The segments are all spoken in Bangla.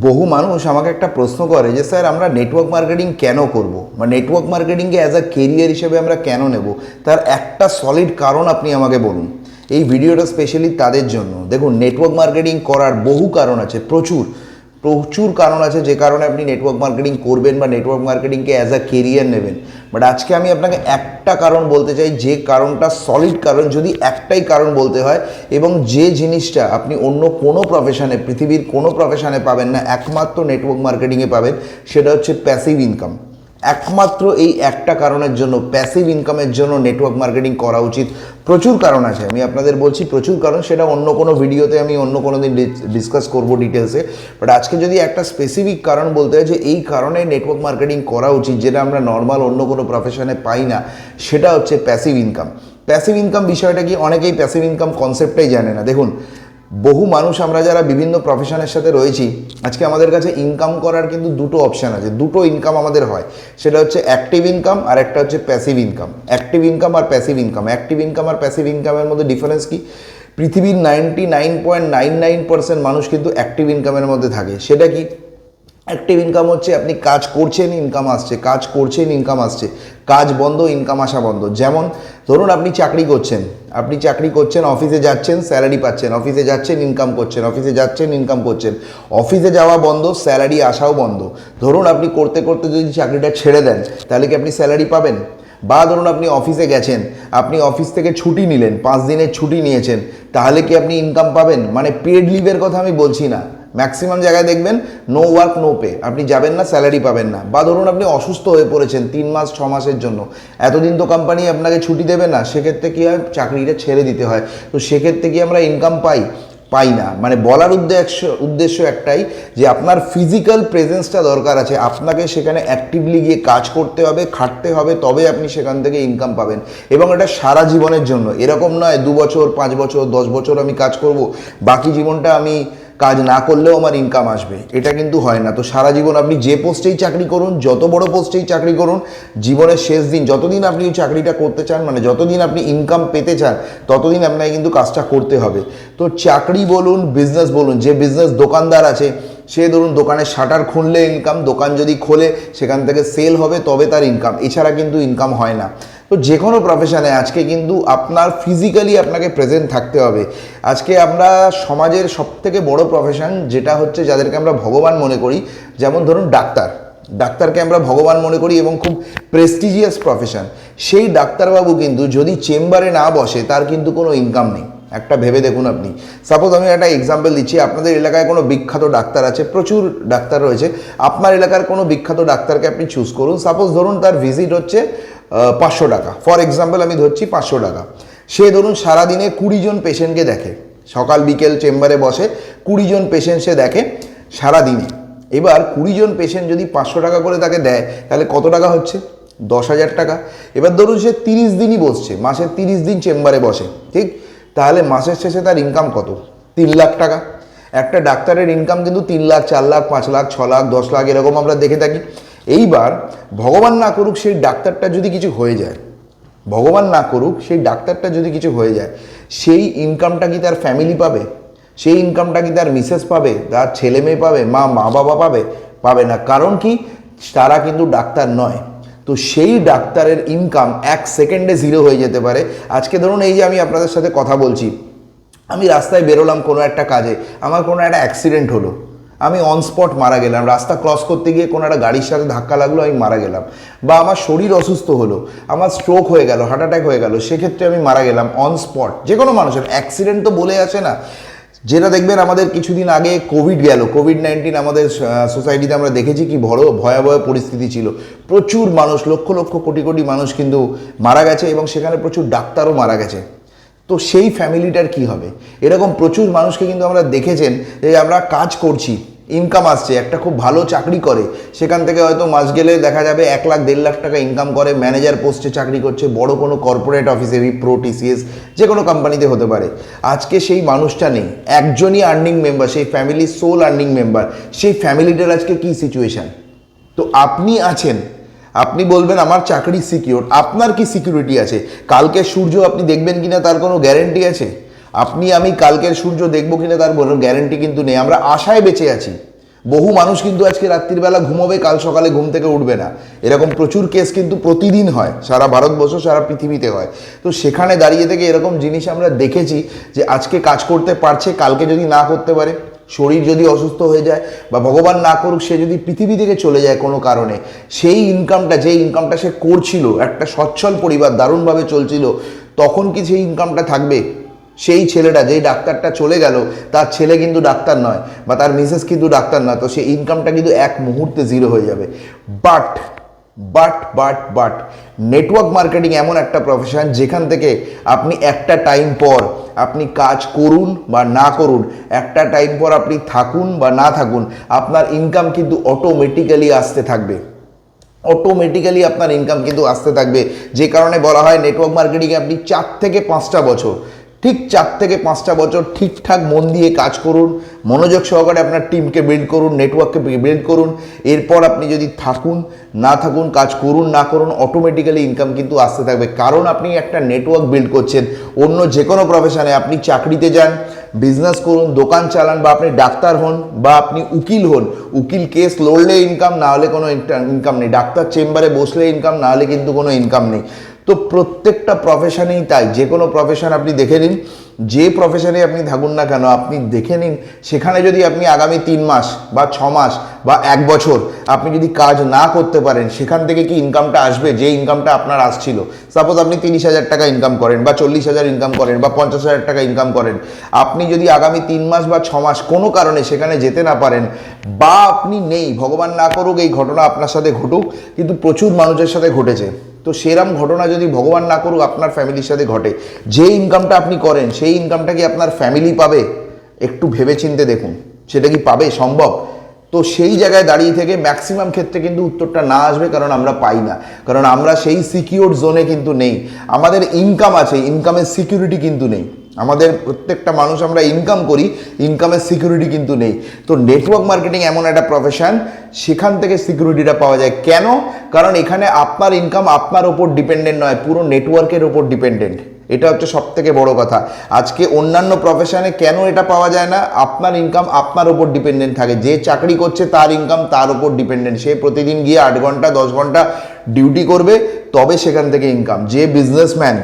বহু মানুষ আমাকে একটা প্রশ্ন করে যে স্যার আমরা নেটওয়ার্ক মার্কেটিং কেন করব বা নেটওয়ার্ক মার্কেটিংকে অ্যাজ আ কেরিয়ার হিসেবে আমরা কেন নেব, তার একটা সলিড কারণ আপনি আমাকে বলুন। এই ভিডিওটা স্পেশালি তাদের জন্য। দেখুন, নেটওয়ার্ক মার্কেটিং করার বহু কারণ আছে, প্রচুর প্রচুর কারণ আছে যে কারণে আপনি নেটওয়ার্ক মার্কেটিং করবেন বা নেটওয়ার্ক মার্কেটিংকে অ্যাজ আ কেরিয়ার নেবেন। বাট আজকে আমি আপনাকে একটা কারণ বলতে চাই, যে কারণটা সলিড কারণ, যদি একটাই কারণ বলতে হয়, এবং যে জিনিসটা আপনি অন্য কোনো প্রফেশনে, পৃথিবীর কোনো প্রফেশনে পাবেন না, একমাত্র নেটওয়ার্ক মার্কেটিংয়ে পাবেন, সেটা হচ্ছে প্যাসিভ ইনকাম। একমাত্র এই একটা কারণের জন্য, প্যাসিভ ইনকামের জন্য নেটওয়ার্ক মার্কেটিং করা উচিত। প্রচুর কারণ আছে, আমি আপনাদের বলছি প্রচুর কারণ, সেটা অন্য কোনো ভিডিওতে আমি অন্য কোনো দিন ডিসকাস করবো ডিটেলসে। বাট আজকে যদি একটা স্পেসিফিক কারণ বলতে হয় যে এই কারণে নেটওয়ার্ক মার্কেটিং করা উচিত, যেটা আমরা নর্মাল অন্য কোনো প্রফেশনে পাই না, সেটা হচ্ছে প্যাসিভ ইনকাম। প্যাসিভ ইনকাম বিষয়টা কি, অনেকেই প্যাসিভ ইনকাম কনসেপ্টটাই জানে না। দেখুন, বহু মানুষ আমরা যারা বিভিন্ন প্রফেশনের সাথে রয়েছি, আজকে আমাদের কাছে ইনকাম করার কিন্তু দুটো অপশান আছে, দুটো ইনকাম আমাদের হয়। সেটা হচ্ছে অ্যাক্টিভ ইনকাম আর একটা হচ্ছে প্যাসিভ ইনকাম। অ্যাক্টিভ ইনকাম আর প্যাসিভ ইনকাম, অ্যাক্টিভ ইনকাম আর প্যাসিভ ইনকামের মধ্যে ডিফারেন্স কি? পৃথিবীর 99.99% মানুষ কিন্তু অ্যাক্টিভ ইনকামের মধ্যে থাকে। সেটা কি? অ্যাক্টিভ ইনকাম হচ্ছে আপনি কাজ করছেন, ইনকাম আসছে, কাজ করছেন, ইনকাম আসছে, কাজ বন্ধ, ইনকাম আসা বন্ধ। যেমন ধরুন আপনি চাকরি করছেন, অফিসে যাচ্ছেন, স্যালারি পাচ্ছেন, অফিসে যাচ্ছেন, ইনকাম করছেন, অফিসে যাচ্ছেন, ইনকাম করছেন, অফিসে যাওয়া বন্ধ, স্যালারি আসাও বন্ধ। ধরুন আপনি করতে করতে যদি চাকরিটা ছেড়ে দেন, তাহলে কি আপনি স্যালারি পাবেন? বা ধরুন আপনি অফিসে গেছেন, আপনি অফিস থেকে ছুটি নিলেন, 5 দিনের ছুটি নিয়েছেন, তাহলে কি আপনি ইনকাম পাবেন? মানে পেড লিভের কথা আমি বলছি না, ম্যাক্সিমাম জায়গায় দেখবেন নো ওয়ার্ক নো পে, আপনি যাবেন না, স্যালারি পাবেন না। বা ধরুন আপনি অসুস্থ হয়ে পড়েছেন 3 মাস 6 মাসের জন্য, এতদিন তো কোম্পানি আপনাকে ছুটি দেবে না, সেক্ষেত্রে কী হয়? চাকরিটা ছেড়ে দিতে হয়। তো সেক্ষেত্রে কি আমরা ইনকাম পাই না। মানে বলার উদ্দেশ্য একটাই, যে আপনার ফিজিক্যাল প্রেজেন্সটা দরকার আছে, আপনাকে সেখানে অ্যাক্টিভলি গিয়ে কাজ করতে হবে, খাটতে হবে, তবে আপনি সেখান থেকে ইনকাম পাবেন। এবং এটা সারা জীবনের জন্য, এরকম নয় 2 বছর 5 বছর 10 বছর আমি কাজ করব, বাকি জীবনটা আমি কাজ না করলেও আমার ইনকাম আসবে, এটা কিন্তু হয় না। তো সারা জীবন আপনি যে পোস্টেই চাকরি করুন, যত বড় পোস্টেই চাকরি করুন, জীবনের শেষ দিন যতদিন আপনি ওই চাকরিটা করতে চান, মানে যতদিন আপনি ইনকাম পেতে চান, ততদিন আপনাকে কিন্তু কাজটা করতে হবে। তো চাকরি বলুন, বিজনেস বলুন, যে বিজনেস দোকানদার আছে, সে ধরুন দোকানের শাটার খুললে ইনকাম, দোকান যদি খোলে সেখান থেকে সেল হবে তবে তার ইনকাম, এছাড়া কিন্তু ইনকাম হয় না। তো যে কোনো প্রফেশনে আজকে কিন্তু আপনার ফিজিক্যালি আপনাকে প্রেজেন্ট থাকতে হবে। আজকে আমরা সমাজের সবথেকে বড় প্রফেশন যেটা হচ্ছে, যাদেরকে আমরা ভগবান মনে করি, যেমন ধরুন ডাক্তারকে আমরা ভগবান মনে করি এবং খুব প্রেস্টিজিয়াস প্রফেশন। সেই ডাক্তারবাবু কিন্তু যদি চেম্বারে না বসে, তার কিন্তু কোনো ইনকাম নেই। একটা ভেবে দেখুন আপনি, সাপোজ আমি একটা এক্সাম্পল দিচ্ছি, আপনাদের এলাকায় কোনো বিখ্যাত ডাক্তার আছে, প্রচুর ডাক্তার রয়েছে, আপনার এলাকার কোনো বিখ্যাত ডাক্তারকে আপনি চুজ করুন। সাপোজ ধরুন তার ভিজিট হচ্ছে 500 টাকা, ফর এক্সাম্পল আমি ধরছি 500 টাকা। সে ধরুন সারাদিনে 20 জন পেশেন্টকে দেখে, সকাল বিকেল চেম্বারে বসে 20 জন পেশেন্ট সে দেখে সারাদিনে। এবার 20 জন পেশেন্ট যদি 500 টাকা করে তাকে দেয়, তাহলে কত টাকা হচ্ছে? 10,000 টাকা। এবার ধরুন সে 30 দিনই বসছে, মাসে 30 দিন চেম্বারে বসে, ঠিক? তাহলে মাসের শেষে তার ইনকাম কত? 3 লাখ টাকা। একটা ডাক্তারের ইনকাম কিন্তু 3 লাখ, 4 লাখ, 5 লাখ, 6 লাখ, 10 লাখ, এরকম আমরা দেখে থাকি। এইবার ভগবান না করুক সেই ডাক্তারটা যদি কিছু হয়ে যায়, ভগবান না করুক সেই ডাক্তারটা যদি কিছু হয়ে যায়, সেই ইনকামটা কি তার ফ্যামিলি পাবে? সেই ইনকামটা কি তার মিসেস পাবে, তার ছেলে মেয়ে পাবে, মা বাবা পাবে না। কারণ কি? তারা কিন্তু ডাক্তার নয়। তো সেই ডাক্তারের ইনকাম 1 সেকেন্ডে জিরো হয়ে যেতে পারে। আজকে ধরুন এই যে আমি আপনাদের সাথে কথা বলছি, আমি রাস্তায় বেরোলাম কোনো একটা কাজে, আমার কোনো একটা অ্যাক্সিডেন্ট হলো, আমি অন স্পট মারা গেলাম, রাস্তা ক্রস করতে গিয়ে কোনো একটা গাড়ির সাথে ধাক্কা লাগলো, আমি মারা গেলাম। বা আমার শরীর অসুস্থ হলো, আমার স্ট্রোক হয়ে গেল, হার্ট অ্যাটাক হয়ে গেল, সেক্ষেত্রে আমি মারা গেলাম অন স্পট। যে কোনো মানুষের অ্যাক্সিডেন্ট তো বলে আছে না, যেটা দেখবেন আমাদের কিছুদিন আগে কোভিড-19 আমাদের সোসাইটিতে আমরা দেখেছি কি ভয়াবহ পরিস্থিতি ছিল। প্রচুর মানুষ, লক্ষ লক্ষ কোটি কোটি মানুষ কিন্তু মারা গেছে, এবং সেখানে প্রচুর ডাক্তারও মারা গেছে। তো সেই ফ্যামিলিটার কি হবে? এরকম প্রচুর মানুষকে কিন্তু আমরা দেখেছেন যে আমরা কাজ করছি, ইনকাম আসছে, একটা খুব ভালো চাকরি করে, সেখান থেকে হয়তো মাস গেলে দেখা যাবে 1 লাখ 1.5 লাখ টাকা ইনকাম করে, ম্যানেজার পোস্টে চাকরি করছে, বড় কোনো কর্পোরেট অফিসে, উইপ্রো, টিসিএস, যে কোনো কোম্পানিতে হতে পারে। আজকে সেই মানুষটা নেই, একজনই আর্নিং মেম্বার, সেই ফ্যামিলির সোল আর্নিং মেম্বার। সেই ফ্যামিলিটার আজকে কী সিচুয়েশান? তো আপনি আছেন, আপনি বলবেন আমার চাকরি সিকিউর, আপনার কি সিকিউরিটি আছে? কালকের সূর্য আপনি দেখবেন কিনা তার কোনো গ্যারেন্টি আছে? আপনি আমি কালকের সূর্য দেখবো কিনা তার কোনো গ্যারেন্টি কিন্তু নেই। আমরা আশায় বেঁচে আছি, বহু মানুষ কিন্তু আজকে রাত্রিবেলা ঘুমোবে, কাল সকালে ঘুম থেকে উঠবে না, এরকম প্রচুর কেস কিন্তু প্রতিদিন হয়, সারা ভারতবর্ষ সারা পৃথিবীতে হয়। তো সেখানে দাঁড়িয়ে থেকে এরকম জিনিস আমরা দেখেছি যে আজকে কাজ করতে পারছে, কালকে যদি না করতে পারে, শরীর যদি অসুস্থ হয়ে যায় বা ভগবান না করুক সে যদি পৃথিবী থেকে চলে যায় কোনো কারণে, সেই ইনকামটা, যে ইনকামটা সে করছিল, একটা সচ্ছল পরিবার দারুণভাবে চলছিল, তখন কি সেই ইনকামটা থাকবে? সেই ছেলেটা, যেই ডাক্তারটা চলে গেল, তার ছেলে কিন্তু ডাক্তার নয় বা তার মিসেস কিন্তু ডাক্তার নয়, তো সেই ইনকামটা কিন্তু এক মুহূর্তে জিরো হয়ে যাবে। বাট বাট নেটওয়ার্ক মার্কেটিং এমন একটা প্রফেশন যেখান থেকে আপনি একটা টাইম পর আপনি কাজ করুন বা না করুন, একটা টাইম পর আপনি থাকুন বা না থাকুন, আপনার ইনকাম কিন্তু অটোমেটিক্যালি আসতে থাকবে, অটোমেটিক্যালি আপনার ইনকাম কিন্তু আসতে থাকবে। যে কারণে বলা হয় নেটওয়ার্ক মার্কেটিংয়ে আপনি 4 থেকে 5টা বছর, ঠিক 4 থেকে 5টা বছর ঠিকঠাক মন দিয়ে কাজ করুন, মনোযোগ সহকারে আপনার টিমকে বিল্ড করুন, নেটওয়ার্ককে বিল্ড করুন। এরপর আপনি যদি থাকুন না থাকুন, কাজ করুন না করুন, অটোমেটিক্যালি ইনকাম কিন্তু আসতে থাকবে। কারণ আপনি একটা নেটওয়ার্ক বিল্ড করছেন। অন্য যে কোনো প্রফেশনে, আপনি চাকরিতে যান, বিজনেস করুন, দোকান চালান, বা আপনি ডাক্তার হন, বা আপনি উকিল হন, উকিল কেস লড়লে ইনকাম, না হলে কোনো ইনকাম নেই। ডাক্তার চেম্বারে বসলে ইনকাম, না হলে কিন্তু কোনো ইনকাম নেই। তো প্রত্যেকটা প্রফেশনেই তাই, যে কোনো প্রফেশন আপনি দেখে নিন, যে প্রফেশনে আপনি থাকুন না কেন, আপনি দেখে নিন সেখানে যদি আপনি আগামী 3 মাস বা 6 মাস বা 1 বছর আপনি যদি কাজ না করতে পারেন, সেখান থেকে কি ইনকামটা আসবে? যে ইনকামটা আপনার আসছিল, সাপোজ আপনি 30,000 টাকা ইনকাম করেন বা 40,000 ইনকাম করেন বা 50,000 টাকা ইনকাম করেন, আপনি যদি আগামী 3 মাস বা 6 মাস কোনো কারণে সেখানে যেতে না পারেন, বা আপনি নেই, ভগবান না করুক এই ঘটনা আপনার সাথে ঘটুক, কিন্তু প্রচুর মানুষের সাথে ঘটেছে, তো সেরম ঘটনা যদি ভগবান না করুক আপনার ফ্যামিলির সাথে ঘটে, যে ইনকামটা আপনি করেন সেই ইনকামটা কি আপনার ফ্যামিলি পাবে? একটু ভেবে চিনতে দেখুন, সেটা কি পাবে? সম্ভব? তো সেই জায়গায় দাঁড়িয়ে থেকে ম্যাক্সিমাম ক্ষেত্রে কিন্তু উত্তরটা না আসবে, কারণ আমরা পাই না, কারণ আমরা সেই সিকিউর জোনে কিন্তু নেই। আমাদের ইনকাম আছে, ইনকামের সিকিউরিটি কিন্তু নেই। আমাদের প্রত্যেকটা মানুষ আমরা ইনকাম করি, ইনকামের সিকিউরিটি কিন্তু নেই। তো নেটওয়ার্ক মার্কেটিং এমন একটা প্রফেশন, সেখান থেকে সিকিউরিটিটা পাওয়া যায়। কেন? কারণ এখানে আপনার ইনকাম আপনার ওপর ডিপেন্ডেন্ট নয়, পুরো নেটওয়ার্কের ওপর ডিপেন্ডেন্ট। এটা হচ্ছে সব থেকে বড় কথা। আজকে অন্যান্য প্রফেশনে কেন এটা পাওয়া যায় না? আপনার ইনকাম আপনার ওপর ডিপেন্ডেন্ট থাকে। যে চাকরি করছে তার ইনকাম তার ওপর ডিপেন্ডেন্ট, সে প্রতিদিন গিয়ে 8 ঘন্টা 10 ঘন্টা ডিউটি করবে, তবে সেখান থেকে ইনকাম। যে বিজনেসম্যান,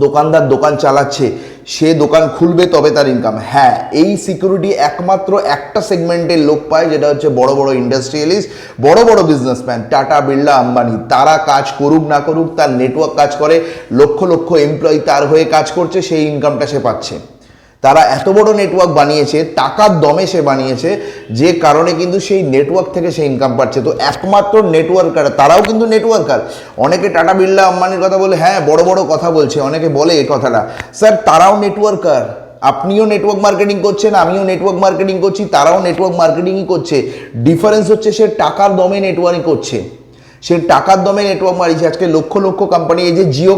দোকানদার দোকান চালাচ্ছে, সে দোকান খুলবে তবে তার ইনকাম। হ্যাঁ, এই সিকিউরিটি একমাত্র একটা সেগমেন্টের লোক পায়, যেটা হচ্ছে বড় বড় ইন্ডাস্ট্রিয়ালিস্ট, বড় বড় বিজনেসম্যান, টাটা, বিড়লা, আম্বানি। তারা কাজ করুক না করুক, তার নেটওয়ার্ক কাজ করে, লক্ষ লক্ষ এমপ্লয়ি তার হয়ে কাজ করছে, সেই ইনকামটা সে পাচ্ছে। তারা এত বড় নেটওয়ার্ক বানিয়েছে, টাকার দমে সে বানিয়েছে, যে কারণে কিন্তু সেই নেটওয়ার্ক থেকে সে ইনকাম পাচ্ছে। তো একমাত্র নেটওয়ার্কার, তারাও কিন্তু নেটওয়ার্কার। অনেকে টাটা, বিড়লা, আম্বানির কথা বলে, হ্যাঁ বড় বড় কথা বলছে, অনেকে বলে এই কথাটা, স্যার তারাও নেটওয়ার্কার। আপনিও নেটওয়ার্ক মার্কেটিং করছেন, আমিও নেটওয়ার্ক মার্কেটিং করছি, তারাও নেটওয়ার্ক মার্কেটিংই করছে। ডিফারেন্স হচ্ছে সে টাকার দমে নেটওয়ার্কিং করছে, সে টাকার দমে নেটওয়ার্ক মারিয়েছে। আজকে লক্ষ লক্ষ কোম্পানি, এই যে জিও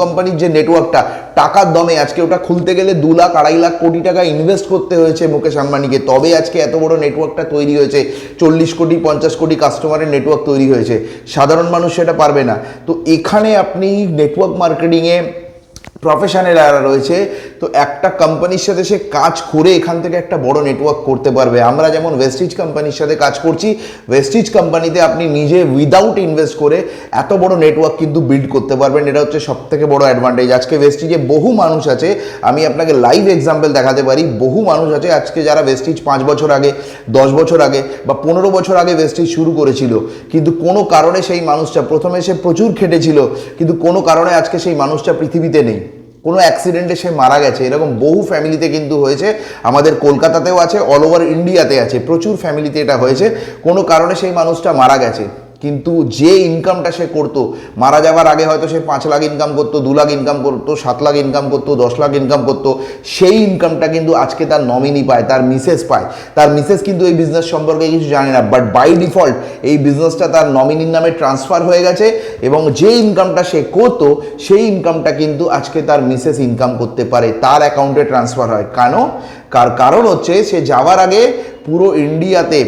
কোম্পানির যে নেটওয়ার্কটা, টাকার দমে আজকে ওটা খুলতে গেলে 2 লাখ 2.5 লাখ কোটি টাকা ইনভেস্ট করতে হয়েছে মুকেশ আম্বানিকে, তবে আজকে এত বড় নেটওয়ার্কটা তৈরি হয়েছে। 40 কোটি 50 কোটি কাস্টমারের নেটওয়ার্ক তৈরি হয়েছে, সাধারণ মানুষ সেটা পারবে না। তো এখানে আপনি নেটওয়ার্ক মার্কেটিংয়ে প্রফেশনাল যারা রয়েছে, তো একটা কোম্পানির সাথে সে কাজ করে এখান থেকে একটা বড় নেটওয়ার্ক করতে পারবে। আমরা যেমন ওয়েস্টিজ কোম্পানির সাথে কাজ করছি, ওয়েস্টিজ কোম্পানিতে আপনি নিজে উইদাউট ইনভেস্ট করে এত বড় নেটওয়ার্ক কিন্তু বিল্ড করতে পারবেন। এটা হচ্ছে সব থেকে বড় অ্যাডভান্টেজ। আজকে ওয়েস্টিজে বহু মানুষ আছে, আমি আপনাকে লাইভ এক্সাম্পল দেখাতে পারি, বহু মানুষ আছে আজকে যারা ওয়েস্টিজ 5 বছর আগে, 10 বছর আগে বা 15 বছর আগে ওয়েস্টিজ শুরু করেছিল, কিন্তু কোনো কারণে সেই মানুষটা, প্রথমে সে প্রচুর খেটেছিল, কিন্তু কোনো কারণে আজকে সেই মানুষটা পৃথিবীতে নেই, কোনো অ্যাক্সিডেন্টে সে মারা গেছে। এরকম বহু ফ্যামিলিতে কিন্তু হয়েছে, আমাদের কলকাতাতেও আছে, অল ওভার ইন্ডিয়াতে আছে, প্রচুর ফ্যামিলিতে এটা হয়েছে। কোনো কারণে সেই মানুষটা মারা গেছে, কিন্তু যে ইনকামটা সে করতো মারা যাওয়ার আগে, হয়তো সে 5 লাখ ইনকাম করতো, 2 লাখ ইনকাম করতো, 7 লাখ ইনকাম করতো, 10 লাখ ইনকাম করতো, সেই ইনকামটা কিন্তু আজকে তার নমিনি পায়, তার মিসেস পায়। তার মিসেস কিন্তু এই বিজনেস সম্পর্কে কিছু জানে না, বাট বাই ডিফল্ট এই বিজনেসটা তার নমিনির নামে ট্রান্সফার হয়ে গেছে, এবং যে ইনকামটা সে করতো সেই ইনকামটা কিন্তু আজকে তার মিসেস ইনকাম করতে পারে, তার অ্যাকাউন্টে ট্রান্সফার হয়। কেন? কারণ হচ্ছে সে যাওয়ার আগে পুরো ইন্ডিয়াতে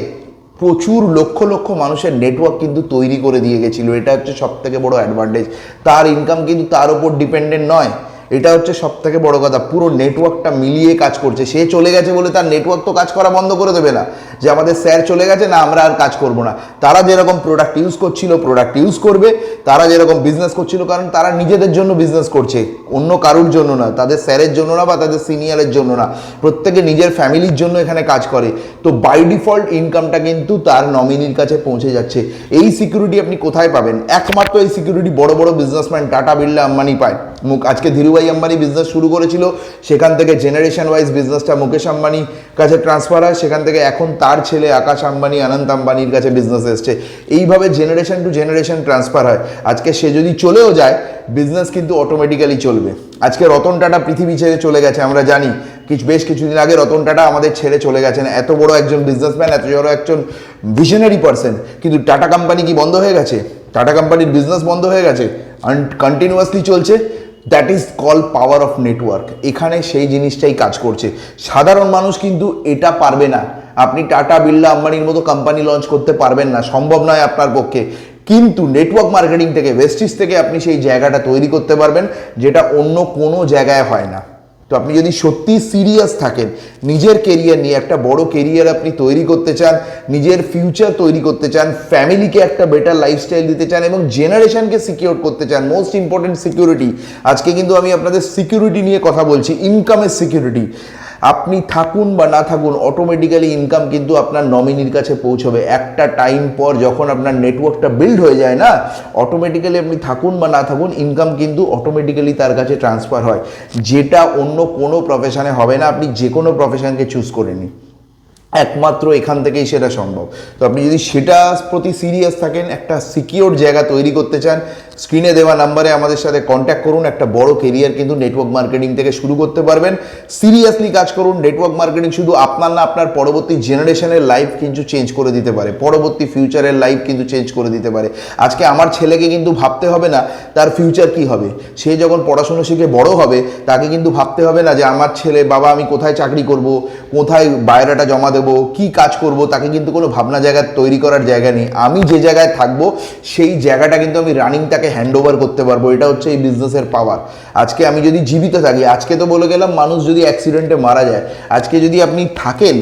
প্রচুর লক্ষ লক্ষ মানুষের নেটওয়ার্ক কিন্তু তৈরি করে দিয়ে গেছিলো। এটা হচ্ছে সব থেকে বড় অ্যাডভান্টেজ। তার ইনকাম কিন্তু তার উপর ডিপেন্ডেন্ট নয়, এটা হচ্ছে সব থেকে বড় কথা, পুরো নেটওয়ার্কটা মিলিয়ে কাজ করছে। সে চলে গেছে বলে তার নেটওয়ার্ক তো কাজ করা বন্ধ করে দেবে না, যে আমাদের স্যার চলে গেছে না আমরা আর কাজ করব না। তারা যেরকম প্রোডাক্ট ইউজ করছিল প্রোডাক্ট ইউজ করবে, তারা যেরকম বিজনেস করছিল, কারণ তারা নিজেদের জন্য বিজনেস করছে, অন্য কারুর জন্য না, তাদের স্যারের জন্য না বা তাদের সিনিয়রের জন্য না, প্রত্যেকে নিজের ফ্যামিলির জন্য এখানে কাজ করে। তো বাই ডিফল্ট ইনকামটা কিন্তু তার নমিনির কাছে পৌঁছে যাচ্ছে। এই সিকিউরিটি আপনি কোথায় পাবেন? একমাত্র এই সিকিউরিটি বড় বড় বিজনেসম্যান টাটা বিড়লা আম্বানি পায়। আজকে ধীরুভাই আম্বানি বিজনেস শুরু করেছিল, সেখান থেকে জেনারেশন ওয়াইজ বিজনেসটা মুকেশ আম্বানির কাছে ট্রান্সফার হয়, সেখান থেকে এখন তার ছেলে আকাশ আম্বানি অনন্ত আম্বানির কাছে বিজনেস এসছে। এইভাবে জেনারেশন টু জেনারেশন ট্রান্সফার হয়। আজকে সে যদি চলেও যায়, বিজনেস কিন্তু অটোমেটিক্যালি চলবে। আজকে রতন টাটা পৃথিবী ছেড়ে চলে গেছে, আমরা জানি বেশ কিছুদিন আগে রতন টাটা আমাদের ছেড়ে চলে গেছেন। এত বড় একজন বিজনেসম্যান, এত বড় একজন ভিশনারি পারসন, কিন্তু টাটা কোম্পানি কি বন্ধ হয়ে গেছে? টাটা কোম্পানির বিজনেস বন্ধ হয়ে গেছে? কন্টিনিউয়াসলি চলছে। That is call power of network. এখানে সেই জিনিসটাই কাজ করছে। সাধারণ মানুষ কিন্তু এটা পারবে না। আপনি টাটা বিড়লা আম্বানির মতো কোম্পানি লঞ্চ করতে পারবেন না, সম্ভব নয় আপনার পক্ষে। কিন্তু নেটওয়ার্ক মার্কেটিং থেকে, ওয়েস্টিজ থেকে আপনি সেই জায়গাটা তৈরি করতে পারবেন, যেটা অন্য কোনো জায়গায় হয় না। তো আপনি যদি সত্যি সিরিয়াস থাকেন, নিজের কেরিয়ার নিয়ে একটা বড় কেরিয়ার আপনি তৈরি করতে চান, নিজের ফিউচার তৈরি করতে চান, ফ্যামিলিকে একটা বেটার লাইফস্টাইল দিতে চান এবং জেনারেশনকে সিকিউর করতে চান, মোস্ট ইম্পর্টেন্ট সিকিউরিটি। আজকে কিন্তু আমি আপনাদের সিকিউরিটি নিয়ে কথা বলছি, ইনকামের সিকিউরিটি। আপনি থাকুন বা না থাকুন, অটোমেটিক্যালি ইনকাম কিন্তু আপনার নমিনির কাছে পৌঁছবে। একটা টাইম পর যখন আপনার নেটওয়ার্কটা বিল্ড হয়ে যায় না, অটোমেটিক্যালি আপনি থাকুন বা না থাকুন, ইনকাম কিন্তু অটোমেটিক্যালি তার কাছে ট্রান্সফার হয়, যেটা অন্য কোনো প্রফেশনে হবে না। আপনি যে কোনো প্রফেশনকে চুজ করে নিন, একমাত্র এখান থেকেই সেটা সম্ভব। তো আপনি যদি সেটার প্রতি সিরিয়াস থাকেন, একটা সিকিওর জায়গা তৈরি করতে চান, স্ক্রিনে দেওয়া নাম্বারে আমাদের সাথে কন্ট্যাক্ট করুন। একটা বড় কেরিয়ার কিন্তু নেটওয়ার্ক মার্কেটিং থেকে শুরু করতে পারবেন। সিরিয়াসলি কাজ করুন। নেটওয়ার্ক মার্কেটিং শুধু আপনার না, আপনার পরবর্তী জেনারেশনের লাইফ কিন্তু চেঞ্জ করে দিতে পারে, পরবর্তী ফিউচারের লাইফ কিন্তু চেঞ্জ করে দিতে পারে। আজকে আমার ছেলেকে কিন্তু ভাবতে হবে না তার ফিউচার কি হবে। সে যখন পড়াশুনো শিখে বড় হবে, তাকে কিন্তু ভাবতে হবে না যে আমার ছেলে বাবা আমি কোথায় চাকরি করব, কোথায় বায়োডাটা জমা দেবো, কি কাজ করব। তাকে কিন্তু কোনো ভাবনা জায়গা তৈরি করার জায়গা নেই। আমি যে জায়গায় থাকবো সেই জায়গাটা কিন্তু আমি রানিং তাকে হ্যান্ড ওভার করতে পারবো। এটা হচ্ছে এই বিজনেসের পাওয়ার। আজকে আমি যদি জীবিত থাকি, আজকে তো বলে গেলাম মানুষ যদি অ্যাক্সিডেন্টে মারা যায়, আজকে যদি আপনি থাকেন,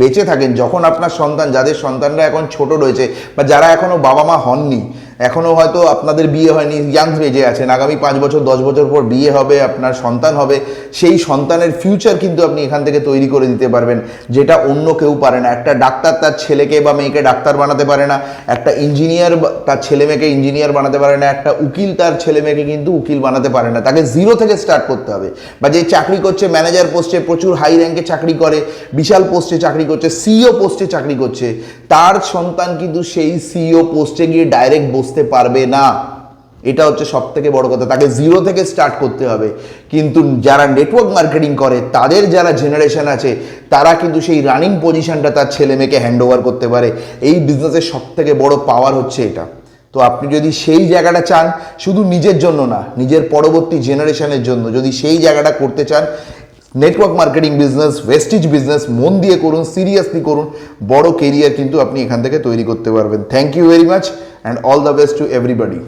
বেঁচে থাকেন, যখন আপনার সন্তান, যাদের সন্তানরা এখন ছোট রয়েছে বা যারা এখনো বাবা মা হননি, এখনও হয়তো আপনাদের বিয়ে হয়নি, ইয়াং এজে আছেন, আগামী 5 বছর 10 বছর পর বিয়ে হবে, আপনার সন্তান হবে, সেই সন্তানের ফিউচার কিন্তু আপনি এখান থেকে তৈরি করে দিতে পারবেন, যেটা অন্য কেউ পারে না। একটা ডাক্তার তার ছেলেকে বা মেয়েকে ডাক্তার বানাতে পারে না, একটা ইঞ্জিনিয়ার তার ছেলে মেয়েকে ইঞ্জিনিয়ার বানাতে পারে না, একটা উকিল তার ছেলে মেয়েকে কিন্তু উকিল বানাতে পারে না। তাকে জিরো থেকে স্টার্ট করতে হবে। বা যে চাকরি করছে ম্যানেজার পোস্টে, প্রচুর হাই র্যাঙ্কে চাকরি করে, বিশাল পোস্টে চাকরি করছে, সিইও পোস্টে চাকরি করছে, তার সন্তান কিন্তু সেই সিইও পোস্টে গিয়ে ডাইরেক্ট বসতে পারবে না। এটা হচ্ছে সব থেকে বড় কথা। তাকে জিরো থেকে স্টার্ট করতে হবে। কিন্তু যারা নেটওয়ার্ক মার্কেটিং করে, তাদের যারা জেনারেশন আছে, তারা কিন্তু সেই রানিং পজিশনটা তার ছেলে মেয়েকে হ্যান্ড ওভার করতে পারে। এই বিজনেসের সব থেকে বড় পাওয়ার হচ্ছে এটা। তো আপনি যদি সেই জায়গাটা চান, শুধু নিজের জন্য না, নিজের পরবর্তী জেনারেশনের জন্য যদি সেই জায়গাটা করতে চান, নেটওয়ার্ক মার্কেটিং বিজনেস, ওয়েস্টিজ বিজনেস মন দিয়ে করুন, সিরিয়াসলি করুন। বড় কেরিয়ার কিন্তু আপনি এখান থেকে তৈরি করতে পারবেন। Thank you very much and all the best to everybody.